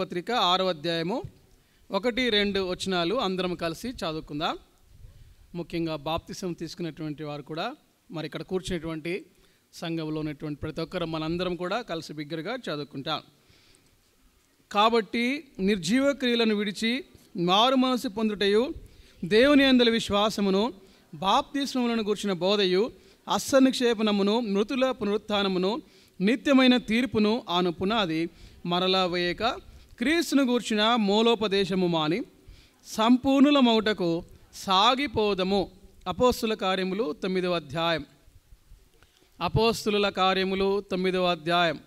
పత్రిక 6వ అధ్యాయము 1-2 వచనాలు అందరం కలిసి చదువుకుందాం. ముఖ్యంగా బాప్తిసం తీసుకునేటువంటి వారు కూడా మరి ఇక్కడ కూర్చునేటువంటి సంఘంలో ఉన్నటువంటి ప్రతి ఒక్కరు మనందరం కూడా కలిసి బిగ్గరగా చదువుకుంటాం. కాబట్టి నిర్జీవ క్రియలను విడిచి మారు మనసు పొందుటయు దేవుని యందలి విశ్వాసమును బాప్తిస్మములను గూర్చిన బోధయు అస్సనిక్షేపణమును మృతుల పునరుత్థానమును నిత్యమైన తీర్పును ఆను పునాది మరలా వేయక క్రీస్తును గూర్చిన మూలోపదేశము మాని సంపూర్ణుల మౌటకు సాగిపోదము. అపోస్తుల కార్యములు 9వ అధ్యాయం. అపోస్తుల కార్యములు 9వ అధ్యాయం.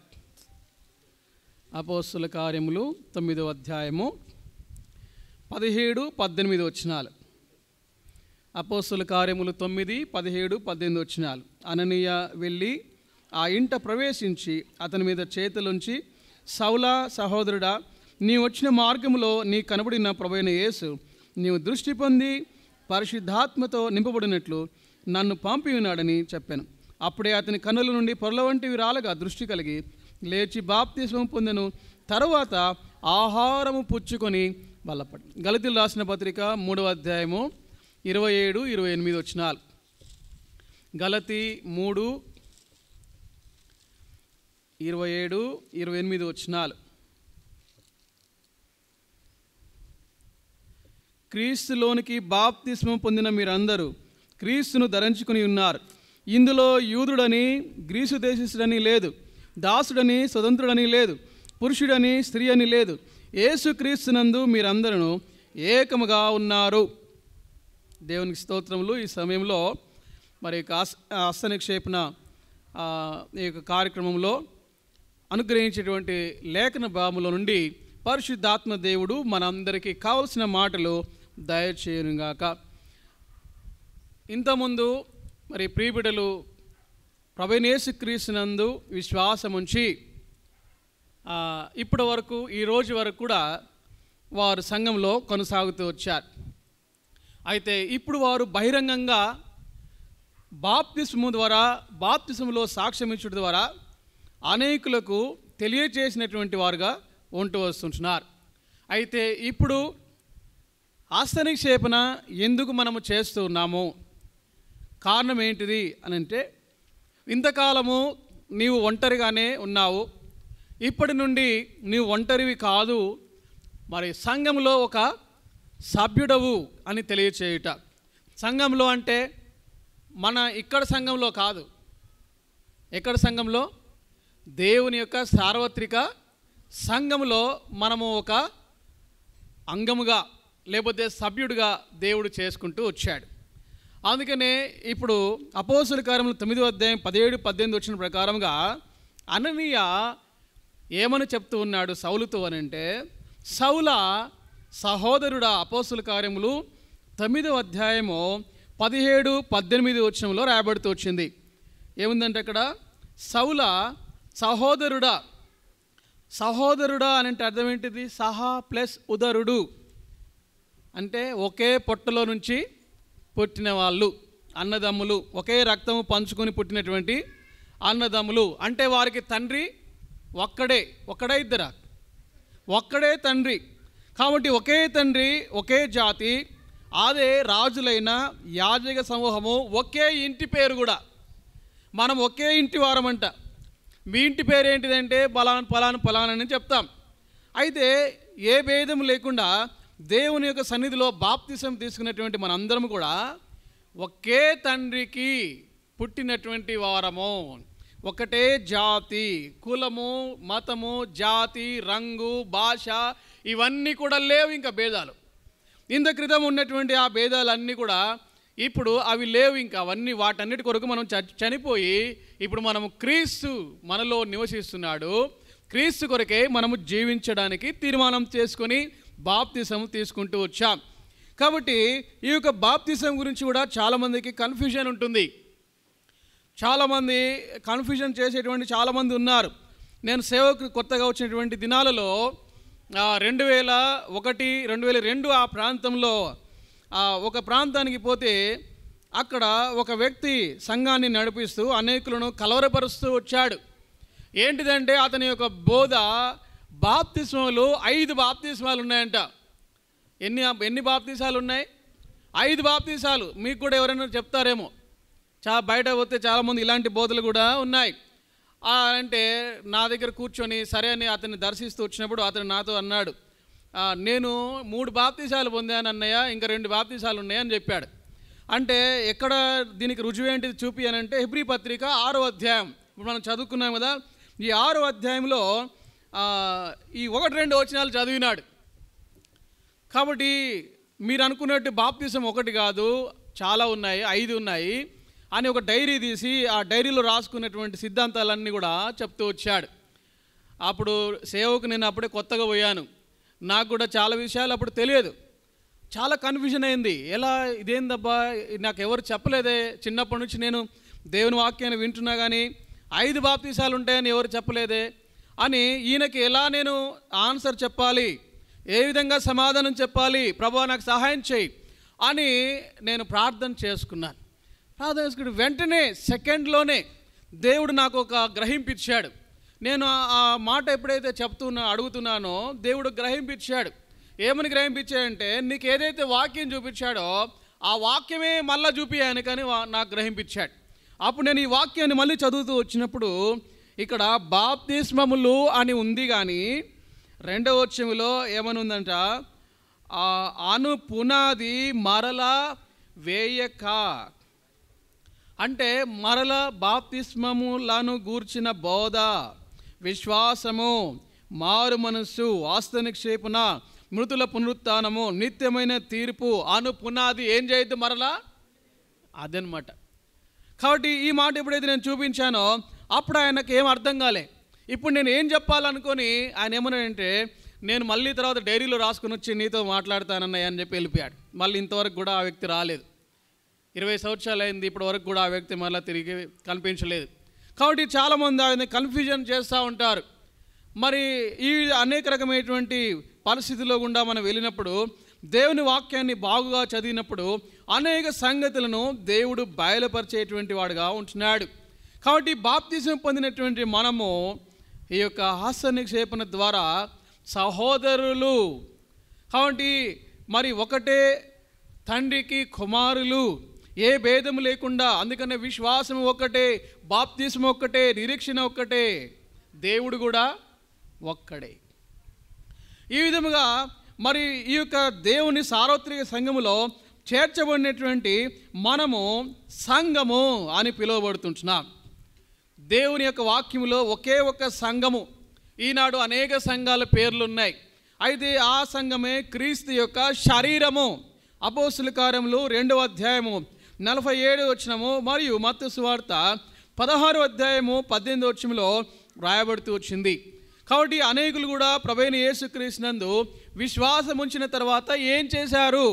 అపోస్తుల కార్యములు 9వ అధ్యాయము 17-18 వచనాలు. అపోస్తుల కార్యములు 9, 17, 18 వచనాలు. అననీయ వెళ్ళి ఆ ఇంట ప్రవేశించి అతని మీద చేతులుంచి, సౌలా సహోదరుడా, నీ వచ్చిన మార్గములో నీ కనబడిన ప్రభువైన యేసు నీవు దృష్టి పొంది పరిశుద్ధాత్మతో నింపబడినట్లు నన్ను పంపి ఉన్నాడని చెప్పాను. అప్పుడే అతని కన్నుల నుండి పొరల వంటివి రాలగా దృష్టి కలిగి లేచి బాప్తిస్మం పొందెను. తరువాత ఆహారము పుచ్చుకొని బలపడి. గలతీయులకు రాసిన పత్రిక 3వ అధ్యాయము 27-28 వచనాలు. గలతీ 3, 27-28 వచనాలు. క్రీస్తులోనికి బాప్తిస్మం పొందిన మీరందరూ క్రీస్తును ధరించుకుని ఉన్నారు. ఇందులో యూదుడని గ్రీసు దేశస్థుడని లేదు, దాసుడని స్వతంత్రుడని లేదు, పురుషుడని స్త్రీ అని లేదు, యేసు క్రీస్తునందు మీరందరూ ఏకముగా ఉన్నారు. దేవునికి స్తోత్రములు. ఈ సమయంలో మరి హస్తనిక్షేపణ ఈ యొక్క కార్యక్రమంలో అనుగ్రహించేటువంటి లేఖన భాగంలో నుండి పరిశుద్ధాత్మ దేవుడు మనందరికీ కావలసిన మాటలు దయచేయునుగాక. ఇంతకుముందు మరి ప్రియబిడ్డలు ప్రభువైన యేసుక్రీస్తునందు విశ్వాసం ఉంచి ఇప్పటి వరకు ఈ రోజు వరకు కూడా వారు సంఘంలో కొనసాగుతూ వచ్చారు. అయితే ఇప్పుడు వారు బహిరంగంగా బాప్తిస్మము ద్వారా, బాప్తిస్మములో సాక్ష్యం ఇచ్చడం ద్వారా అనేకులకు తెలియచేసినటువంటి వారుగా ఉంటూ వస్తుంటున్నారు. అయితే ఇప్పుడు హస్తనిక్షేపణ ఎందుకు మనము చేస్తూ ఉన్నాము, కారణం ఏంటిది అని అంటే, ఇంతకాలము నీవు ఒంటరిగానే ఉన్నావు, ఇప్పటి నుండి నీవు ఒంటరివి కాదు, మరి సంఘంలో ఒక సభ్యుడవు అని తెలియచేయుట. సంఘంలో అంటే మన ఇక్కడ సంఘంలో కాదు, ఎక్కడ సంఘంలో? దేవుని యొక్క సార్వత్రిక సంఘంలో మనము ఒక అంగముగా లేకపోతే సభ్యుడిగా దేవుడు చేసుకుంటూ వచ్చాడు. అందుకనే ఇప్పుడు అపోస్తుల కార్యములు 9వ అధ్యాయం 17-18 వచ్చిన ప్రకారంగా అననీయ ఏమని చెప్తూ ఉన్నాడు సౌలుతో అని అంటే, సౌల సహోదరుడా, అపోస్తుల కార్యములు 9వ అధ్యాయము 17-18 వచనంలో రాయబడుతూ వచ్చింది. ఏముందంటే అక్కడ, సౌల సహోదరుడా. సహోదరుడా అని అంటే అర్థం ఏంటిది? సహా ప్లస్ ఉదరుడు అంటే ఒకే పొట్టలో నుంచి పుట్టిన వాళ్ళు, అన్నదమ్ములు, ఒకే రక్తము పంచుకొని పుట్టినటువంటి అన్నదమ్ములు. అంటే వారికి తండ్రి ఒక్కడే ఇద్దరా? ఒక్కడే తండ్రి. కాబట్టి ఒకే తండ్రి, ఒకే జాతి, అదే రాజులైన యాజక సమూహము, ఒకే ఇంటి పేరు కూడా. మనం ఒకే ఇంటి వారమంట. మీ ఇంటి పేరు ఏంటిదంటే పలానా అని చెప్తాం. అయితే ఏ భేదం లేకుండా దేవుని యొక్క సన్నిధిలో బాప్తిసం తీసుకున్నటువంటి మనందరం కూడా ఒకే తండ్రికి పుట్టినటువంటి వారము. ఒకటే జాతి, కులము, మతము, జాతి, రంగు, భాష ఇవన్నీ కూడా లేవు. ఇంకా భేదాలు ఇంత క్రితం ఉన్నటువంటి ఆ భేదాలన్నీ కూడా ఇప్పుడు అవి లేవు. ఇంకా అవన్నీ వాటన్నిటి కొరకు మనం చనిపోయి ఇప్పుడు మనము క్రీస్తు మనలో నివసిస్తున్నాడు. క్రీస్తు కొరకే మనము జీవించడానికి తీర్మానం చేసుకొని బాప్తిసం తీసుకుంటూ వచ్చాం. కాబట్టి ఈ యొక్క బాప్తిసం గురించి కూడా చాలామందికి కన్ఫ్యూజన్ ఉంటుంది. చాలామంది కన్ఫ్యూజన్ చేసేటువంటి చాలామంది ఉన్నారు. నేను సేవకు కొత్తగా వచ్చినటువంటి దినాలలో 2001, 2002 ఆ ప్రాంతంలో ఒక ప్రాంతానికి పోతే అక్కడ ఒక వ్యక్తి సంఘాన్ని నడిపిస్తూ అనేకులను కలవరపరుస్తూ వచ్చాడు. ఏంటిదంటే అతని యొక్క బోధ బాప్తిస్మములు 5 బాప్తిస్మాలు ఉన్నాయంట. ఎన్ని బాప్తిసాలు ఉన్నాయి? 5 బాప్తిసాలు. మీకు కూడా ఎవరైనా చెప్తారేమో, బయట పోతే చాలామంది ఇలాంటి బోధలు కూడా ఉన్నాయి. అంటే నా దగ్గర కూర్చొని సరే అని అతన్ని దర్శిస్తూ వచ్చినప్పుడు అతను నాతో అన్నాడు, నేను 3 బాప్తిసాలు పొందాను అన్నయ్య, ఇంకా 2 బాప్తిసాలు ఉన్నాయని చెప్పాడు. అంటే ఎక్కడ దీనికి రుజువు ఏంటిది చూపి అని అంటే హెబ్రీ పత్రిక 6వ అధ్యాయం. ఇప్పుడు మనం చదువుకున్నాం కదా, ఈ 6వ అధ్యాయంలో ఈ 1-2 వచనాలు చదివినాడు. కాబట్టి మీరు అనుకున్నట్టు బాప్తిసం ఒకటి కాదు, చాలా ఉన్నాయి, 5 ఉన్నాయి అని ఒక డైరీ తీసి ఆ డైరీలో రాసుకున్నటువంటి సిద్ధాంతాలన్నీ కూడా చెప్తూ వచ్చాడు. అప్పుడు సేవకు నేను అప్పుడే కొత్తగా పోయాను, నాకు కూడా చాలా విషయాలు అప్పుడు తెలియదు, చాలా కన్ఫ్యూజన్ అయింది. ఎలా ఇదేందబ్బా, నాకు ఎవరు చెప్పలేదే, చిన్నప్పటి నుంచి నేను దేవుని వాక్యాన్ని వింటున్నా కానీ 5 బాప్తిసాలు ఉంటాయని ఎవరు చెప్పలేదే అని ఈయనకి ఎలా నేను ఆన్సర్ చెప్పాలి, ఏ విధంగా సమాధానం చెప్పాలి, ప్రభువా నాకు సహాయం చేయి అని నేను ప్రార్థన చేసుకున్నాను. ప్రార్థన చేసుకుంటే వెంటనే సెకండ్లోనే దేవుడు నాకు ఒక గ్రహింపిచ్చాడు. నేను ఆ మాట ఎప్పుడైతే అడుగుతున్నానో దేవుడు గ్రహింపిచ్చాడు. ఏమని గ్రహింపించాడంటే, నీకు ఏదైతే వాక్యం చూపించాడో ఆ వాక్యమే మళ్ళీ చూపియాను కానీ నాకు గ్రహింపించాడు. అప్పుడు నేను ఈ వాక్యాన్ని మళ్ళీ చదువుతూ వచ్చినప్పుడు ఇక్కడ బాప్తిస్మములు అని ఉంది, కానీ 2వ వచనంలో ఏమని ఉందంట, అను పునాది మరలా వేయక. అంటే మరల బాప్తిస్మములను గూర్చిన బోధ, విశ్వాసము, మారు మనస్సు, ఆస్తి నిక్షేపణ, మృతుల పునరుత్థానము, నిత్యమైన తీర్పు అను పునాది ఏం చేయొద్దు మరలా, అదనమాట. కాబట్టి ఈ మాట ఎప్పుడైతే నేను చూపించానో అప్పుడు ఆయనకు ఏం అర్థం కాలే. ఇప్పుడు నేను ఏం చెప్పాలనుకొని ఆయన ఏమన్నాడంటే, నేను మళ్ళీ తర్వాత డైరీలో రాసుకుని వచ్చి నీతో మాట్లాడతానన్నయ్య అని చెప్పి వెళ్ళిపోయాడు. మళ్ళీ ఇంతవరకు కూడా ఆ వ్యక్తి రాలేదు. 20 సంవత్సరాలు అయింది, ఇప్పటి వరకు కూడా ఆ వ్యక్తి మళ్ళీ తిరిగి కనిపించలేదు. కాబట్టి చాలామంది ఆయన కన్ఫ్యూజన్ చేస్తూ ఉంటారు. మరి ఈ అనేక రకమైనటువంటి పరిస్థితుల్లో గుండా మనం వెళ్ళినప్పుడు దేవుని వాక్యాన్ని బాగుగా చదివినప్పుడు అనేక సంగతులను దేవుడు బయలుపరిచేటువంటి వాడుగా ఉంటున్నాడు. కాబట్టి బాప్తిసం పొందినటువంటి మనము ఈ యొక్క హాస్య నిక్షేపణ ద్వారా సహోదరులు. కాబట్టి మరి ఒకటే తండ్రికి కుమారులు, ఏ భేదము లేకుండా. అందుకనే విశ్వాసం ఒక్కటే, బాప్తిసం ఒక్కటే, నిరీక్షణ ఒక్కటే, దేవుడు కూడా ఒక్కడే. ఈ విధముగా మరి ఈ యొక్క దేవుని సార్వత్రిక సంఘములో చేర్చబడినటువంటి మనము సంఘము అని పిలువబడుతుంటున్నాం. దేవుని యొక్క వాక్యములో ఒకే ఒక సంఘము. ఈనాడు అనేక సంఘాల పేర్లు ఉన్నాయి, అయితే ఆ సంఘమే క్రీస్తు యొక్క శరీరము. అపోస్తుల కార్యములు 2వ అధ్యాయము 47వ వచనము మరియు మత్తయి సువార్త 16వ అధ్యాయము 18వ వచనంలో రాయబడుతూ వచ్చింది. కాబట్టి అనేకులు కూడా ప్రభువైన యేసుక్రీస్తునందు విశ్వాసం ఉంచిన తర్వాత ఏం చేశారు?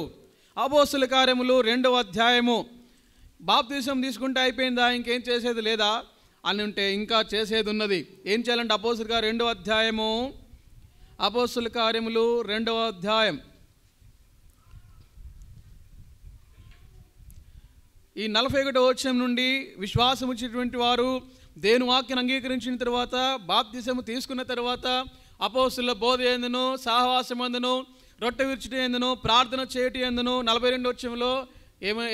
అపోస్తుల కార్యములు 2వ అధ్యాయము, బాప్తిసం తీసుకుంటే అయిపోయిందా, ఇంకేం చేసేది లేదా అని ఉంటే ఇంకా చేసేది ఉన్నది. ఏం చేయాలంటే అపోస్తుల కార్యం 2వ అధ్యాయము, అపోస్తుల కార్యములు 2వ అధ్యాయం ఈ 41వ వచనం నుండి విశ్వాసం ఉంచినటువంటి వారు దేవుని వాక్యాన్ని అంగీకరించిన తర్వాత, బాప్తిసము తీసుకున్న తర్వాత అపోస్తుల బోధ యందును, సహవాసం యందును, రొట్టె విరుచుట యందును, ప్రార్థన చేయట యందును 42వ వచనంలో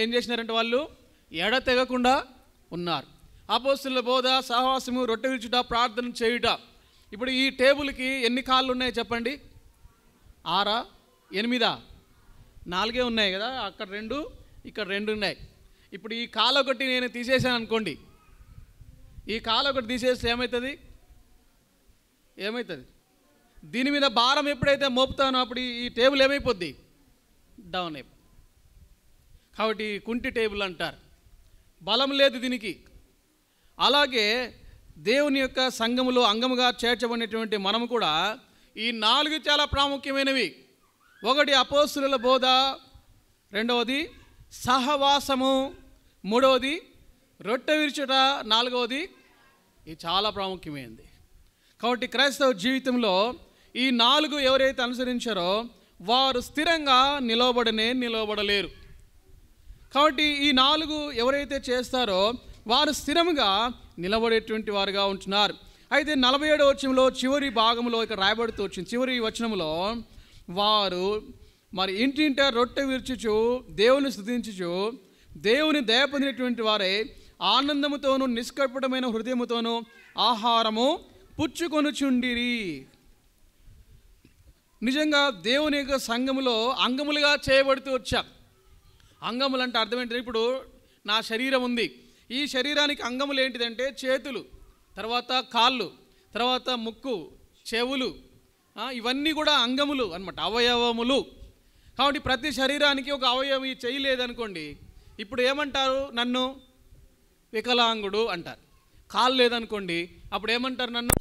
ఏం చేసినారంటే వాళ్ళు ఎడతెగకుండా ఉన్నారు. అపోస్తుల బోధ, సహవాసము, రొట్టె విరుచుట, ప్రార్థన చేయుట. ఇప్పుడు ఈ టేబుల్కి ఎన్ని కాళ్ళు ఉన్నాయి చెప్పండి? 6, 8, 4 ఉన్నాయి కదా, అక్కడ 2, ఇక్కడ 2 ఉన్నాయి. ఇప్పుడు ఈ కాలు ఒకటి నేను తీసేసాను అనుకోండి, ఈ కాలు ఒకటి తీసేస్తే ఏమవుతుంది? దీని మీద భారం ఎప్పుడైతే మోపుతానో అప్పుడు ఈ టేబుల్ ఏమైపోద్ది? డౌన్ అయిపోద్ది. కాబట్టి కుంటి టేబుల్ అంటారు, బలం లేదు దీనికి. అలాగే దేవుని యొక్క సంఘములో అంగముగా చేర్చబడినటువంటి మనము కూడా ఈ 4 చాలా ప్రాముఖ్యమైనవి. ఒకటి అపోస్తుల బోధ, 2వది సహవాసము, 3వది రొట్టె విరుచుట, 4వది ఇది చాలా ప్రాముఖ్యమైనది. కాబట్టి క్రైస్తవ జీవితంలో ఈ 4 ఎవరైతే అనుసరించారో వారు స్థిరంగా నిలవబడలేరు. కాబట్టి ఈ 4 ఎవరైతే చేస్తారో వారు స్థిరంగా నిలబడేటువంటి వారుగా ఉంటున్నారు. అయితే 47వ వచనంలో చివరి భాగంలో ఇక్కడ రాయబడుతూ వచ్చింది, చివరి వచనంలో వారు మరి ఇంటింట రొట్టె విరుచుచు దేవుని స్తుతించుచు దేవుని దయ పొందినటువంటి వారే ఆనందముతోనూ నిష్కపటమైన హృదయముతోనూ ఆహారము పుచ్చుకొనుచుండిరి. నిజంగా దేవుని యొక్క సంఘములో అంగములుగా చేయబడుతూ వచ్చా. అంగములు అంటే అర్థం ఏంటంటే, ఇప్పుడు నా శరీరం ఉంది, ఈ శరీరానికి అంగములు ఏంటిదంటే చేతులు, తర్వాత కాళ్ళు, తర్వాత ముక్కు, చెవులు, ఇవన్నీ కూడా అంగములు అన్నమాట, అవయవములు. కాబట్టి ప్రతి శరీరానికి ఒక అవయవం చేయలేదనుకోండి, ఇప్పుడు ఏమంటారు, నన్ను వికలాంగుడు అంటారు. కాళ్ళు లేదనుకోండి, అప్పుడు ఏమంటారు, నన్ను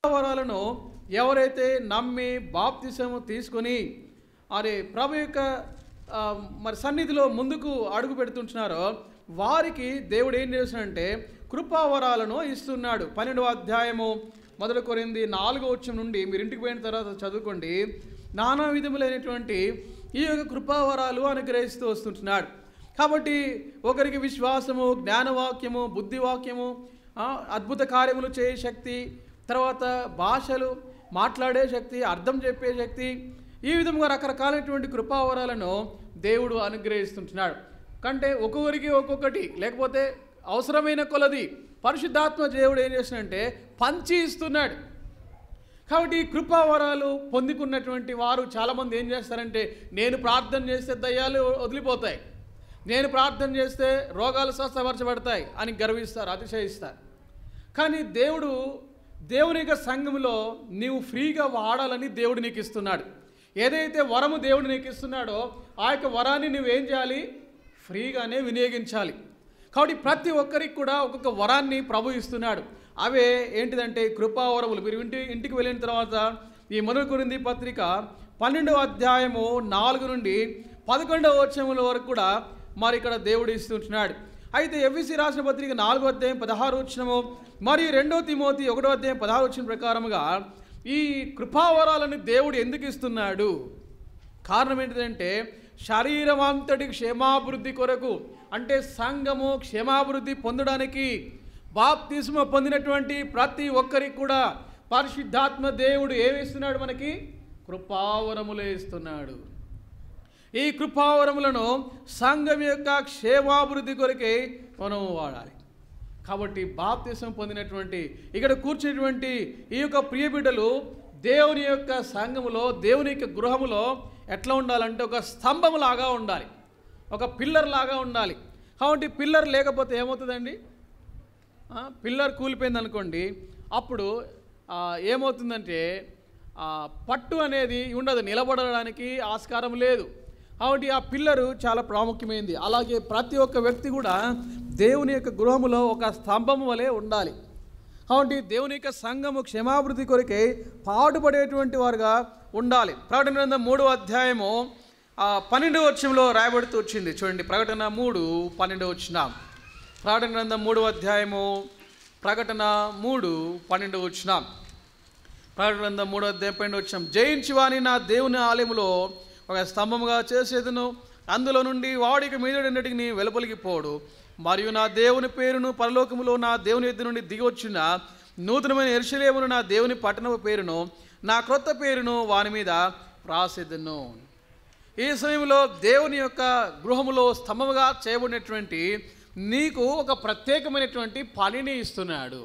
వరాలను ఎవరైతే నమ్మి బాప్తిసము తీసుకొని అరే ప్రభు యొక్క మరి సన్నిధిలో ముందుకు అడుగు పెడుతుంటున్నారో వారికి దేవుడు ఏం చేస్తున్నాడంటే కృపావరాలను ఇస్తున్నాడు. 12వ అధ్యాయము మొదటి కొరింథీ 4వ నుండి మీరు ఇంటికి పోయిన తర్వాత చదువుకోండి. నానా విధములైనటువంటి ఈ యొక్క కృపావరాలు అనుగ్రహిస్తూ వస్తుంటున్నాడు. కాబట్టి ఒకరికి విశ్వాసము, జ్ఞానవాక్యము, బుద్ధివాక్యము, అద్భుత కార్యములు చేయ శక్తి, తర్వాత భాషలు మాట్లాడే శక్తి, అర్థం చెప్పే శక్తి, ఈ విధంగా రకరకాలైనటువంటి కృపావరాలను దేవుడు అనుగ్రహిస్తుంటున్నాడు. కంటే ఒక్కొక్కరికి ఒక్కొక్కటి, లేకపోతే అవసరమైన కొలది పరిశుద్ధాత్మ దేవుడు ఏం చేస్తున్నాడంటే పంచి ఇస్తున్నాడు. కాబట్టి ఈ కృపావరాలు పొందుకున్నటువంటి వారు చాలామంది ఏం చేస్తారంటే, నేను ప్రార్థన చేస్తే దయ్యాలు వదిలిపోతాయి, నేను ప్రార్థన చేస్తే రోగాలు స్వస్థపరచబడతాయి అని గర్విస్తారు, అతిశయిస్తారు. కానీ దేవుని యొక్క సంఘంలో నీవు ఫ్రీగా వాడాలని దేవుడు నీకు ఇస్తున్నాడు. ఏదైతే వరము దేవుడు నీకు ఇస్తున్నాడో ఆ యొక్క వరాన్ని నువ్వేం చేయాలి? ఫ్రీగానే వినియోగించాలి. కాబట్టి ప్రతి ఒక్కరికి కూడా ఒక్కొక్క వరాన్ని ప్రభు ఇస్తున్నాడు. అవే ఏంటిదంటే కృపావరములు. మీరు ఇంటికి వెళ్ళిన తర్వాత ఈ మొదటి కొరింథీ పత్రిక 12వ అధ్యాయము 4 నుండి 11వ వచనముల వరకు కూడా మరి ఇక్కడ దేవుడు ఇస్తుంటున్నాడు. అయితే ఎఫెసీ రాసిన పత్రిక 4వ అధ్యాయం 16వ వచనము మరియు 2వ తిమోతి 1వ అధ్యాయం 16వ వచనం ప్రకారముగా ఈ కృపావరాలను దేవుడు ఎందుకు ఇస్తున్నాడు? కారణం ఏంటిదంటే శరీరం అంతటి క్షేమాభివృద్ధి కొరకు, అంటే సంఘము క్షేమాభివృద్ధి పొందడానికి బాప్తిస్మ పొందినటువంటి ప్రతి ఒక్కరికి కూడా పరిశుద్ధాత్మ దేవుడు ఏమిస్తున్నాడు? మనకి కృపావరములే ఇస్తున్నాడు. ఈ కృపావరములను సంఘం యొక్క క్షేమాభివృద్ధి కొరకే మనం వాడాలి. కాబట్టి బాప్తిస్మ పొందినటువంటి ఇక్కడ కూర్చున్నటువంటి ఈ యొక్క ప్రియ బిడ్డలు దేవుని యొక్క సంఘములో, దేవుని యొక్క గృహములో ఎట్లా ఉండాలంటే ఒక స్తంభం లాగా ఉండాలి, ఒక పిల్లర్ లాగా ఉండాలి. కాబట్టి పిల్లర్ లేకపోతే ఏమవుతుందండి? పిల్లర్ కూలిపోయింది అనుకోండి, అప్పుడు ఏమవుతుందంటే పట్టు అనేది ఉండదు, నిలబడడానికి ఆస్కారం లేదు. కాబట్టి ఆ పిల్లరు చాలా ప్రాముఖ్యమైనది. అలాగే ప్రతి ఒక్క వ్యక్తి కూడా దేవుని యొక్క గృహములో ఒక స్తంభం వలె ఉండాలి. కాబట్టి దేవుని యొక్క సంఘము క్షేమాభివృద్ధి కొరకే పాటుపడేటువంటి వారుగా ఉండాలి. ప్రకటన గ్రంథం 3వ అధ్యాయము 12వ వచనంలో రాయబడుతూ వచ్చింది. చూడండి, ప్రకటన 3:12 వచనం. ప్రకటన గ్రంథం 3వ అధ్యాయము ప్రకటన 3:12 వచనం. ప్రకటన గ్రంథం 3వ అధ్యాయం 12వ వచనం. జయించి వాని నా దేవుని ఆలయములో ఒక స్తంభముగా చేసేదను, అందులో నుండి వాడికి మీదటికి వెలుపలికి పోడు. మరియు నా దేవుని పేరును పరలోకములో నా దేవుని ఎద్దు నుండి దిగి వచ్చిన నూతనమైన యెరూషలేమును నా దేవుని పట్టణపు పేరును నా క్రొత్త పేరును వాని మీద రాసేదను. ఈ సమయంలో దేవుని యొక్క గృహములో స్తంభముగా చేయబడినటువంటి నీకు ఒక ప్రత్యేకమైనటువంటి పనిని ఇస్తున్నాడు,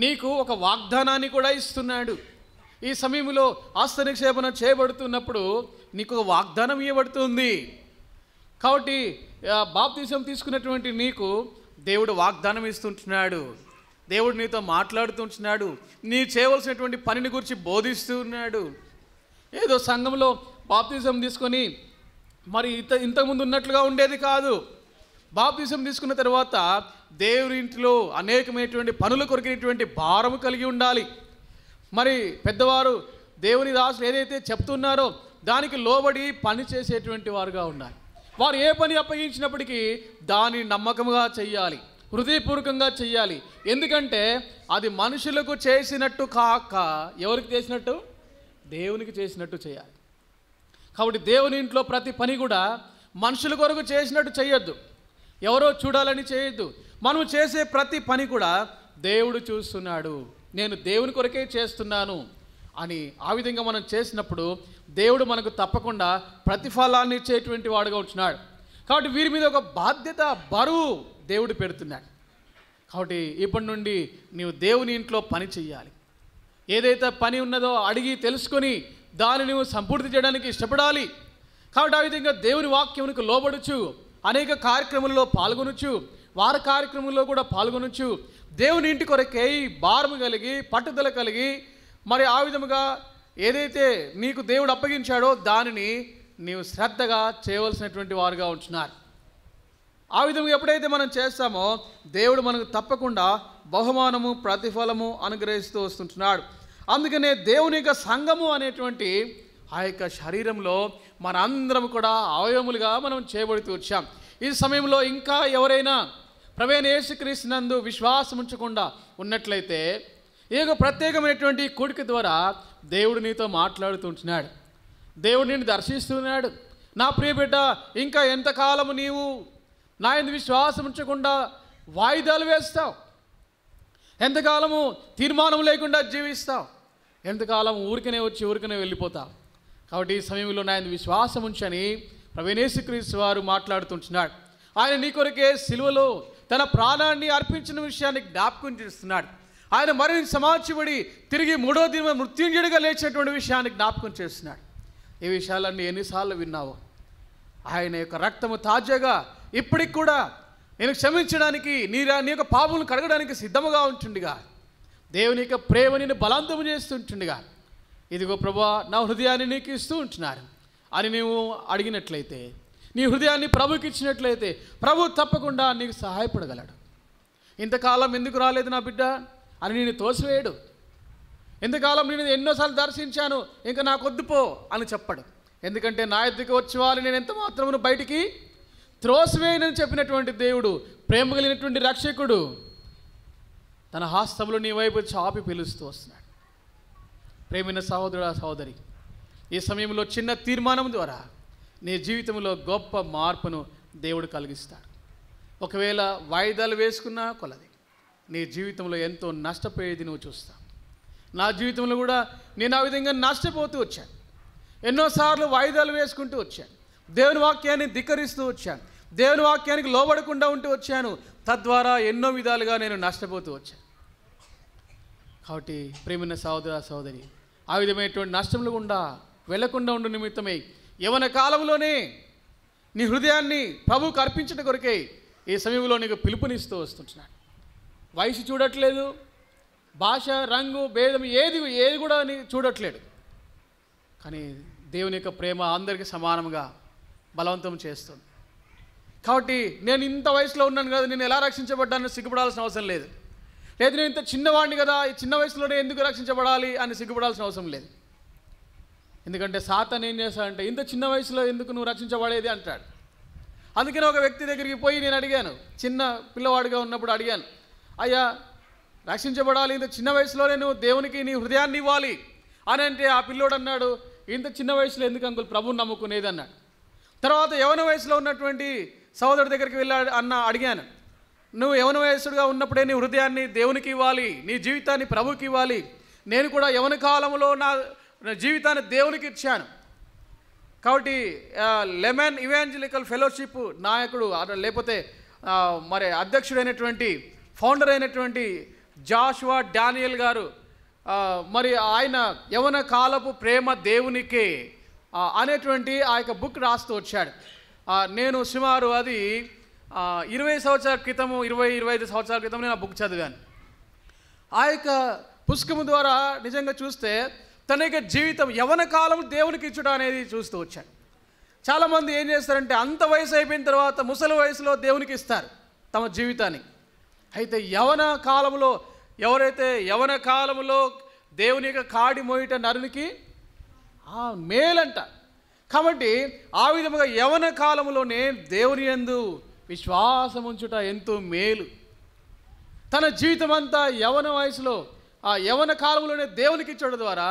నీకు ఒక వాగ్దానాన్ని కూడా ఇస్తున్నాడు. ఈ సమయంలో ఆస్తి నిక్షేపణ చేయబడుతున్నప్పుడు నీకు ఒక వాగ్దానం ఇవ్వబడుతుంది. కాబట్టి బాప్తిసం తీసుకున్నటువంటి నీకు దేవుడు వాగ్దానం ఇస్తుంటున్నాడు, దేవుడు నీతో మాట్లాడుతుంటున్నాడు, నీ చేయవలసినటువంటి పనిని గురించి బోధిస్తూ ఉన్నాడు. ఏదో సంఘంలో బాప్తిసం తీసుకొని మరి ఇంతకుముందు ఉన్నట్లుగా ఉండేది కాదు. బాప్తిసం తీసుకున్న తర్వాత దేవుని ఇంట్లో అనేకమైనటువంటి పనులు కొరికినటువంటి భారము కలిగి ఉండాలి. మరి పెద్దవారు దేవుని దాసులు ఏదైతే చెప్తున్నారో దానికి లోబడి పని చేసేటువంటి వారుగా ఉండాలి. వారు ఏ పని అప్పగించినప్పటికీ దాన్ని నమ్మకంగా చెయ్యాలి, హృదయపూర్వకంగా చెయ్యాలి. ఎందుకంటే అది మనుషులకు చేసినట్టు కాక ఎవరికి చేసినట్టు? దేవునికి చేసినట్టు చేయాలి. కాబట్టి దేవుని ఇంట్లో ప్రతి పని కూడా మనుషుల కొరకు చేసినట్టు చేయొద్దు, ఎవరో చూడాలని చేయొద్దు. మనం చేసే ప్రతి పని కూడా దేవుడు చూస్తున్నాడు, నేను దేవుని కొరకే చేస్తున్నాను అని ఆ విధంగా మనం చేసినప్పుడు దేవుడు మనకు తప్పకుండా ప్రతిఫలాన్ని ఇచ్చేటువంటి వాడుగా ఉంటున్నాడు. కాబట్టి వీరి మీద ఒక బాధ్యత, బరువు దేవుడు పెడుతున్నాడు. కాబట్టి ఇప్పటి నుండి నీవు దేవుని ఇంట్లో పని చెయ్యాలి. ఏదైతే పని ఉన్నదో అడిగి తెలుసుకొని దాన్ని నువ్వు సంపూర్తి చేయడానికి ఇష్టపడాలి. కాబట్టి ఆ విధంగా దేవుని వాక్యమునకు లోబడుచు అనేక కార్యక్రమాల్లో పాల్గొనొచ్చు, వార కార్యక్రమంలో కూడా పాల్గొనొచ్చు. దేవుని ఇంటి కొరకే భారము కలిగి పట్టుదల కలిగి మరి ఆ విధముగా ఏదైతే నీకు దేవుడు అప్పగించాడో దానిని నీవు శ్రద్ధగా చేయవలసినటువంటి వారుగా ఉంటున్నారు. ఆ విధంగా ఎప్పుడైతే మనం చేస్తామో దేవుడు మనకు తప్పకుండా బహుమానము, ప్రతిఫలము అనుగ్రహిస్తూ వస్తుంటున్నాడు. అందుకనే దేవుని యొక్క సంఘము అనేటువంటి ఆ యొక్క శరీరంలో మనందరం కూడా అవయవములుగా మనం చేయబడుతూ వచ్చాం. ఈ సమయంలో ఇంకా ఎవరైనా ప్రభువైన యేసుక్రీస్తునందు విశ్వాసం ఉంచకుండా ఉన్నట్లయితే ఈ యొక్క ప్రత్యేకమైనటువంటి కూడిక ద్వారా దేవుడు నీతో మాట్లాడుతుంటున్నాడు. దేవుడు నిన్ను దర్శిస్తున్నాడు. నా ప్రియ బిడ్డ, ఇంకా ఎంతకాలము నీవు నా యందు విశ్వాసం ఉంచకుండా వాయిదాలు వేస్తావు? ఎంతకాలము తీర్మానం లేకుండా జీవిస్తావు? ఎంతకాలం ఊరికనే వచ్చి ఊరికనే వెళ్ళిపోతావు? కాబట్టి ఈ సమయంలో నా యందు విశ్వాసం ఉంచని ప్రభువైన యేసుక్రీస్తు వారు మాట్లాడుతుంటున్నాడు. ఆయన నీ కొరకే సిలువలో తన ప్రాణాన్ని అర్పించిన విషయాన్ని జ్ఞాపకం చేస్తున్నాడు. ఆయన మరణించి సమాధించబడి తిరిగి 3వ దినం మృత్యుంజయుడిగా లేచేటువంటి విషయాన్ని జ్ఞాపకం చేస్తున్నాడు. ఈ విషయాలన్నీ ఎన్నిసార్లు విన్నావో? ఆయన యొక్క రక్తము తాజాగా ఇప్పటికి కూడా నేను క్షమించడానికి, నీ యొక్క పాపములను కడగడానికి సిద్ధముగా ఉంటుండగా, దేవుని యొక్క ప్రేమ నిన్ను బలవంతము చేస్తుంటుండగా, ఇదిగో ప్రభువా నా హృదయాన్ని నీకు ఇస్తూ ఉంటున్నారు అని నీవు అడిగినట్లయితే, నీ హృదయాన్ని ప్రభుకి ఇచ్చినట్లయితే ప్రభు తప్పకుండా నీకు సహాయపడగలడు. ఇంతకాలం ఎందుకు రాలేదు నా బిడ్డ అని నేను తోసివేయడు. ఎంతకాలం నేను ఎన్నోసార్లు దర్శించాను, ఇంకా నాకు వద్దుపో అని చెప్పడు. ఎందుకంటే నా ఎద్దుకు వచ్చే వాళ్ళు నేను ఎంత మాత్రమును బయటికి త్రోసివేయనని చెప్పినటువంటి దేవుడు, ప్రేమ కలిగినటువంటి రక్షకుడు తన హస్తములు నీ వైపు చాపి పిలుస్తూ వస్తున్నాడు. ప్రేమైన సహోదరుడా సహోదరి, ఈ సమయంలో చిన్న తీర్మానం ద్వారా నీ జీవితంలో గొప్ప మార్పును దేవుడు కలిగిస్తాడు. ఒకవేళ వాయిదాలు వేసుకున్నా కొలది నీ జీవితంలో ఎంతో నష్టపోయేది నువ్వు చూస్తావు. నా జీవితంలో కూడా నేను ఆ విధంగా నష్టపోతూ వచ్చాను. ఎన్నోసార్లు వాయిదాలు వేసుకుంటూ వచ్చాను. దేవుని వాక్యాన్ని ధిక్కరిస్తూ వచ్చాను. దేవుని వాక్యానికి లోబడకుండా ఉంటూ వచ్చాను. తద్వారా ఎన్నో విధాలుగా నేను నష్టపోతూ వచ్చాను. కాబట్టి ప్రేమైన సహోదర సహోదరి, ఆ విధమైనటువంటి నష్టములు గుండా వెళ్లకుండా ఉండు నిమిత్తమై యవన కాలంలోనే నీ హృదయాన్ని ప్రభువుకు అర్పించడం కొరకే ఈ సమయంలో నీకు పిలుపునిస్తూ వస్తుంటున్నాడు. వయసు చూడట్లేదు, భాష, రంగు, భేదం ఏది కూడా నీకు చూడట్లేడు. కానీ దేవుని యొక్క ప్రేమ అందరికీ సమానంగా బలవంతం చేస్తుంది. కాబట్టి నేను ఇంత వయసులో ఉన్నాను కదా, నేను ఎలా రక్షించబడ్డానని సిగ్గుపడాల్సిన అవసరం లేదు. లేదు నేను ఇంత చిన్నవాడిని కదా, ఈ చిన్న వయసులోనే ఎందుకు రక్షించబడాలి అని సిగ్గుపడాల్సిన అవసరం లేదు. ఎందుకంటే సాతాను ఏం చేస్తాడంటే, ఇంత చిన్న వయసులో ఎందుకు నువ్వు రక్షించబడేది అంటాడు. అందుకని ఒక వ్యక్తి దగ్గరికి పోయి నేను అడిగాను, చిన్న పిల్లవాడిగా ఉన్నప్పుడు అడిగాను, అయ్యా రక్షించబడాలి, ఇంత చిన్న వయసులోనే నువ్వు దేవునికి నీ హృదయాన్ని ఇవ్వాలి అని అంటే ఆ పిల్లోడు అన్నాడు, ఇంత చిన్న వయసులో ఎందుకు అంకుల్ ప్రభువుని నమ్ముకునేది అన్నాడు. తర్వాత యవన వయసులో ఉన్నటువంటి సహోదరుడి దగ్గరికి వెళ్ళి అడిగాను, నువ్వు యవన వయసుడుగా ఉన్నప్పుడే నీ హృదయాన్ని దేవునికి ఇవ్వాలి, నీ జీవితాన్ని ప్రభువుకి ఇవ్వాలి. నేను కూడా యవన కాలంలో నా జీవితాన్ని దేవునికి ఇచ్చాను. కాబట్టి లెమన్ ఇవాంజలికల్ ఫెలోషిప్ నాయకుడు లేకపోతే మరి అధ్యక్షుడైనటువంటి ఫౌండర్ అయినటువంటి జాషువా డానియల్ గారు మరి ఆయన యవన కాలపు ప్రేమ దేవునికే అనేటువంటి ఆ యొక్క బుక్ రాస్తూ వచ్చాడు. నేను సుమారు అది 20 సంవత్సరాల క్రితము 25 సంవత్సరాల క్రితం నేను ఆ బుక్ చదివాను. ఆ యొక్క పుస్తకము ద్వారా నిజంగా చూస్తే తన యొక్క జీవితం యవన కాలం దేవునికి ఇచ్చడం అనేది చూస్తూ వచ్చాను. చాలామంది ఏం చేస్తారంటే అంత వయసు అయిపోయిన తర్వాత ముసలి వయసులో దేవునికి ఇస్తారు తమ జీవితాన్ని. అయితే యవన కాలంలో ఎవరైతే యవన కాలంలో దేవుని యొక్క కాడి మోయిట నరునికి మేలంట. కాబట్టి ఆ విధముగా యవన కాలంలోనే దేవుని యందు విశ్వాసం ఉంచుట ఎంతో మేలు. తన జీవితం అంతా యవన వయసులో ఆ యవన కాలంలోనే దేవునికి ఇచ్చడం ద్వారా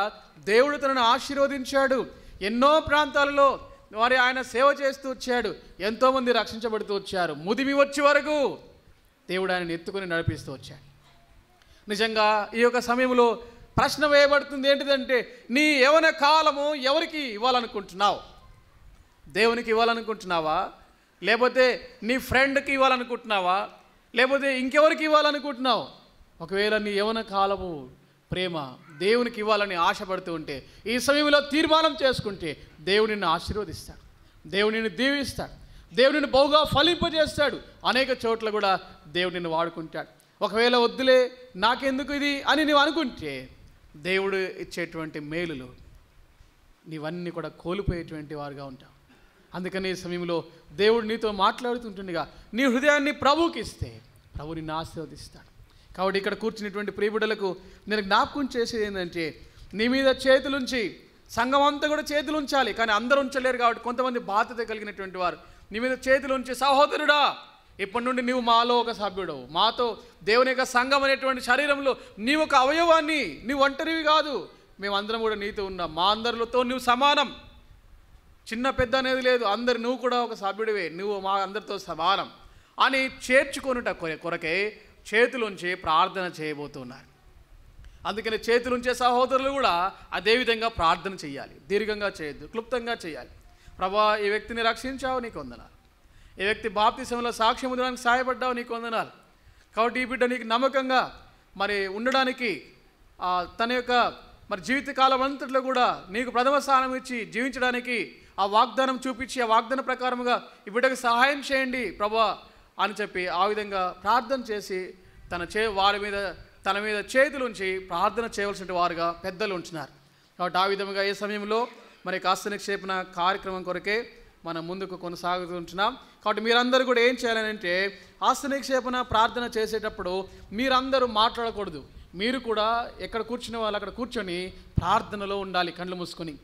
దేవుడు తనను ఆశీర్వదించాడు. ఎన్నో ప్రాంతాలలో మరి ఆయన సేవ చేస్తూ వచ్చాడు. ఎంతోమంది రక్షించబడుతూ వచ్చారు. ముదిమి వచ్చే వరకు దేవుడు ఆయనను ఎత్తుకొని నడిపిస్తూ వచ్చాడు. నిజంగా ఈ యొక్క సమయంలో ప్రశ్న వేయబడుతుంది ఏంటిదంటే, నీ యవన కాలము ఎవరికి ఇవ్వాలనుకుంటున్నావు? దేవునికి ఇవ్వాలనుకుంటున్నావా? లేకపోతే నీ ఫ్రెండ్కి ఇవ్వాలనుకుంటున్నావా? లేకపోతే ఇంకెవరికి ఇవ్వాలనుకుంటున్నావు? ఒకవేళ నీ యవన కాలము ప్రేమ దేవునికి ఇవ్వాలని ఆశపడుతూ ఉంటే, ఈ సమయంలో తీర్మానం చేసుకుంటే దేవుడు నిన్ను ఆశీర్వదిస్తాడు, దేవుడు నిన్ను దీవిస్తాడు, దేవుడు నిన్ను బహుగా ఫలింపజేస్తాడు. అనేక చోట్ల కూడా దేవుడు నిన్ను వాడుకుంటాడు. ఒకవేళ వద్దులే నాకెందుకు ఇది అని నువ్వు అనుకుంటే, దేవుడు ఇచ్చేటువంటి మేలులు నీవన్నీ కూడా కోల్పోయేటువంటి వారుగా ఉంటావు. అందుకని ఈ సమయంలో దేవుడు నీతో మాట్లాడుతుంటుండగా నీ హృదయాన్ని ప్రభువుకి ఇస్తే ప్రభు నిన్ను ఆశీర్వదిస్తాడు. కాబట్టి ఇక్కడ కూర్చున్నటువంటి ప్రియబిడ్డలకు నేను జ్ఞాపకం చేసేది ఏంటంటే, నీ మీద చేతులుంచి, సంఘం అంతా కూడా చేతులు ఉంచాలి, కానీ అందరూ ఉంచలేరు. కాబట్టి కొంతమంది బాధ్యత కలిగినటువంటి వారు నీ మీద చేతులు ఉంచి, సహోదరుడా ఇప్పటి నుండి నీవు మాలో ఒక సభ్యుడు, మాతో దేవుని యొక్క సంఘం అనేటువంటి శరీరంలో నీవు ఒక అవయవాన్ని, నీవు ఒంటరివి కాదు, మేమందరం కూడా నీతో ఉన్నాం, మా అందరితో నువ్వు సమానం, చిన్న పెద్ద అనేది లేదు, అందరు నువ్వు కూడా ఒక సభ్యుడివే, నువ్వు మా అందరితో సమానం అని చేర్చుకొనుట కొరకే చేతులుంచి ప్రార్థన చేయబోతున్నారు. అందుకని చేతులుంచే సహోదరులు కూడా అదేవిధంగా ప్రార్థన చేయాలి. దీర్ఘంగా చేయొద్దు, క్లుప్తంగా చేయాలి. ప్రభా, ఈ వ్యక్తిని రక్షించావు, నీకు వందనాలు. ఈ వ్యక్తి బాప్తిసంలో సాక్ష్యం ఉండడానికి సహాయపడ్డావు, నీకు వందనాలు. కాబట్టి ఈ బిడ్డ నీకు నమ్మకంగా మరి ఉండడానికి తన యొక్క మరి జీవితకాలం అంతట్లో కూడా నీకు ప్రథమ స్థానం ఇచ్చి జీవించడానికి ఆ వాగ్దానం చూపించి, ఆ వాగ్దానం ప్రకారముగా ఈ బిడ్డకు సహాయం చేయండి ప్రభా అని చెప్పి ఆ విధంగా ప్రార్థన చేసి తన మీద చేతులుంచి ప్రార్థన చేయవలసిన వారుగా పెద్దలు ఉంటున్నారు. కాబట్టి ఆ విధంగా ఈ సమయంలో మరి హస్త నిక్షేపణ కార్యక్రమం కొరకే మనం ముందుకు కొనసాగుతుంటున్నాం. కాబట్టి మీరందరూ కూడా ఏం చేయాలంటే హస్త నిక్షేపణ ప్రార్థన చేసేటప్పుడు మీరందరూ మాట్లాడకూడదు. మీరు కూడా ఎక్కడ కూర్చునే వాళ్ళు అక్కడ కూర్చొని ప్రార్థనలో ఉండాలి. కళ్ళు మూసుకొని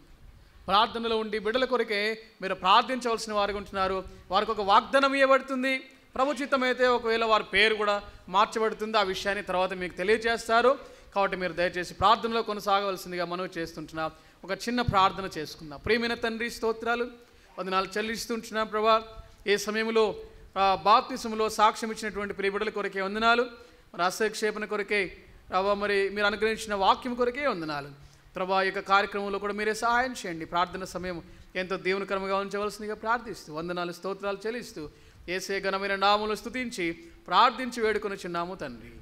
ప్రార్థనలో ఉండి బిడ్డల కొరకే మీరు ప్రార్థించవలసిన వారుగా ఉంటున్నారు. వారికి ఒక వాగ్దానం ఇవ్వబడుతుంది. ప్రభుచిత్తం అయితే ఒకవేళ వారి పేరు కూడా మార్చబడుతుంది. ఆ విషయాన్ని తర్వాత మీకు తెలియజేస్తారు. కాబట్టి మీరు దయచేసి ప్రార్థనలో కొనసాగవలసిందిగా మనవి చేస్తుంటున్నాం. ఒక చిన్న ప్రార్థన చేసుకుందాం. ప్రియమైన తండ్రి, స్తోత్రాలు వందనాలు చెల్లిస్తుంటున్నాం ప్రభా. ఏ సమయంలో బాప్తిసంలో సాక్ష్యం ఇచ్చినటువంటి ప్రియ బిడ్డల కొరకే వందనాలు. మరి హస్తక్షేపణ కొరకే ప్రభా, మరి మీరు అనుగ్రహించిన వాక్యం కొరకే వందనాలు ప్రభా. ఈ యొక్క కార్యక్రమంలో కూడా మీరే సహాయం చేయండి. ప్రార్థన సమయం ఎంతో దేవునికరంగా ఉంచవలసిందిగా ప్రార్థిస్తూ వందనాలు స్తోత్రాలు చెల్లిస్తూ యేసే ఘనమైన నామములో స్తుతించి ప్రార్థించి వేడుకొనుచున్నాము తండ్రి.